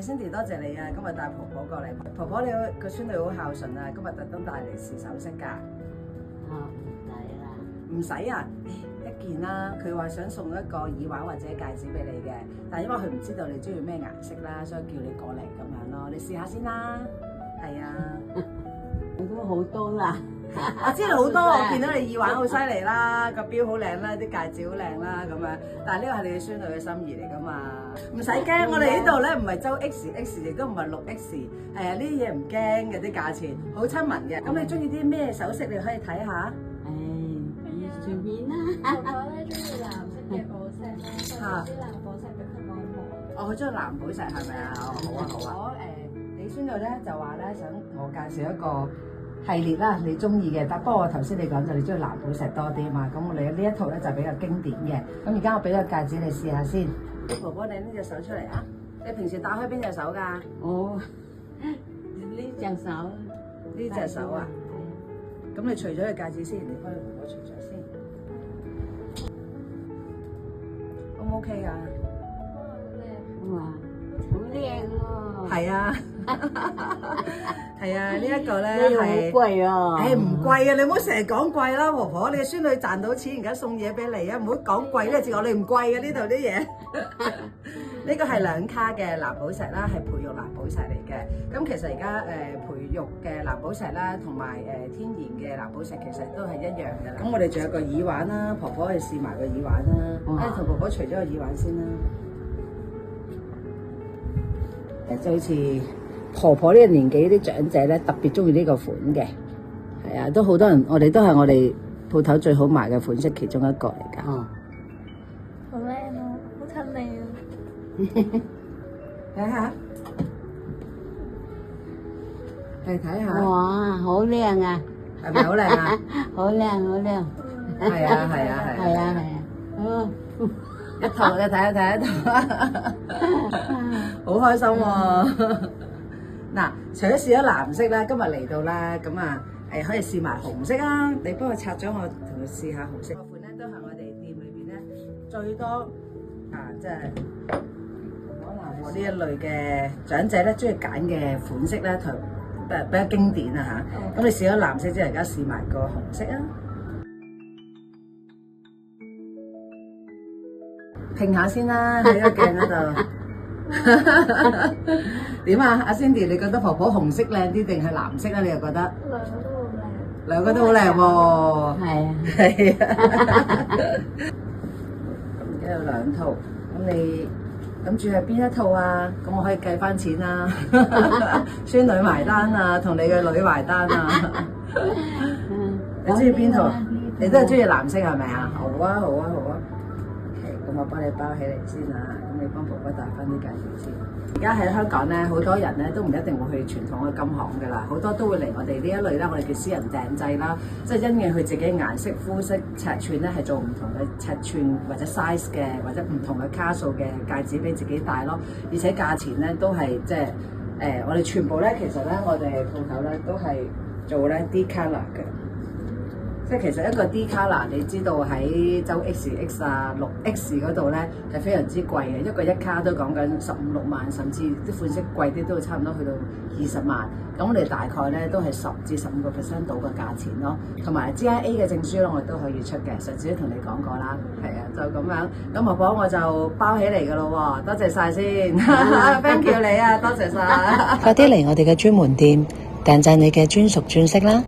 Cindy 多謝你啊！今日帶婆婆過嚟，婆婆你個孫女好孝順啊！今日特登帶嚟試首飾㗎。唔使啊，一件啦。佢話想送一個耳環或者戒指俾你嘅，但係因為佢唔知道你中意咩顏色啦，所以叫你過嚟咁樣咯。你試下先啦。係啊，我都好多啦。我知道好多，我見到你耳環好犀利啦，個錶好靚啦，啲戒指好靚啦咁樣。但係呢個係你嘅孫女嘅心意嚟㗎嘛，唔使驚。我哋呢度咧唔係周 XX， 亦都唔係6X， 係啊，呢啲嘢唔驚嘅，啲價錢好親民嘅。咁你中意啲咩首飾？你可以睇下。隨便啦。我咧中意藍色嘅寶石啦，啲藍寶石俾佢摸一摸。哦，佢中意藍寶石係咪啊？好啊好啊。我你孫女咧就話咧想我介紹一個系列啦，你中意嘅。但不過我頭先你講就你中意藍寶石多啲嘛，咁我哋呢一套咧就比較經典嘅。咁而家我俾個戒指你試下先。婆婆，你呢隻手出嚟啊！你平時戴開邊隻手㗎？哦，呢隻手。呢隻手啊？咁你除咗個戒指先，你幫你婆婆除咗先。O 唔 OK 㗎？哇，好靚喎！係啊，係啊，呢一個咧係好貴啊！誒唔貴啊，你唔好成日講貴啦，婆婆，你嘅孫女賺到錢，而家送嘢俾你啊，唔好講貴呢字，我哋唔貴嘅呢度啲嘢。呢個係2卡嘅藍寶石啦，係培育藍寶石嚟嘅。咁其實而家培育嘅藍寶石啦，同埋天然嘅藍寶石其實都係一樣嘅啦。咁我哋仲有個耳環啦，婆婆可以試埋個耳環啦。同婆婆除咗個耳環先啦。就好似婆婆呢個年紀啲長者咧，特別中意呢個款嘅，係啊，都好多人，我哋都係我哋鋪頭最好賣嘅款式其中一個嚟㗎。好靚啊，好襯你啊！睇下，嚟睇下，哇，好靚啊！係咪好靚啊？好靚，好靚。係啊，係啊，係啊，哦，一套你睇一睇一套，好開心喎！嗱，除咗試咗藍色啦，今日嚟到啦，咁啊可以試埋紅色啊！你幫我拆咗，我同佢試下紅色。個款咧都係我哋店裏邊咧最多即係可能我呢一類嘅長者咧中意揀嘅款式咧，同比較經典啊嚇。咁你試咗藍色之後，而家試埋個紅色啊！拼下先啦，喺個鏡嗰度。點啊，阿 Cindy，你覺得婆婆紅色靚啲定係藍色啊？你又覺得？兩個都好靚喎。係啊。係啊。而家有2套，咁你諗住係邊一套啊？咁我可以計翻錢啦。孫女埋單啊，同你嘅女埋單啊。你中意邊套？你都係中意藍色係咪啊？好啊，好啊，好啊。咁我幫你包起嚟先啦，咁你幫婆婆戴翻啲戒指先。而家喺香港咧，好多人咧都唔一定會去傳統嘅金行㗎啦，好多都會嚟我哋呢一類啦，我哋叫私人訂製啦，即係因應佢自己顏色、膚色、尺寸咧，係做唔同嘅尺寸或者 size 嘅，或者唔同嘅卡數嘅戒指俾自己戴咯。而且價錢咧都係即係我哋全部咧其實咧我哋鋪頭咧都係做咧啲 color 嘅。即係其實一個 D color，你知道喺周 XX 啊、6X 嗰度咧係非常之貴嘅，一個1卡都講緊15、16萬，甚至啲款式貴啲都差唔多去到20萬。咁我哋大概咧都係10至15%到嘅價錢咯，同埋 GIA 嘅證書咧我哋都可以出嘅，上次都同你講過啦。係啊，就咁樣。咁婆婆我就包起嚟㗎咯喎，多謝晒先，thank you 你啊，多謝晒。快啲嚟我哋嘅專門店訂製你嘅專屬鑽飾啦！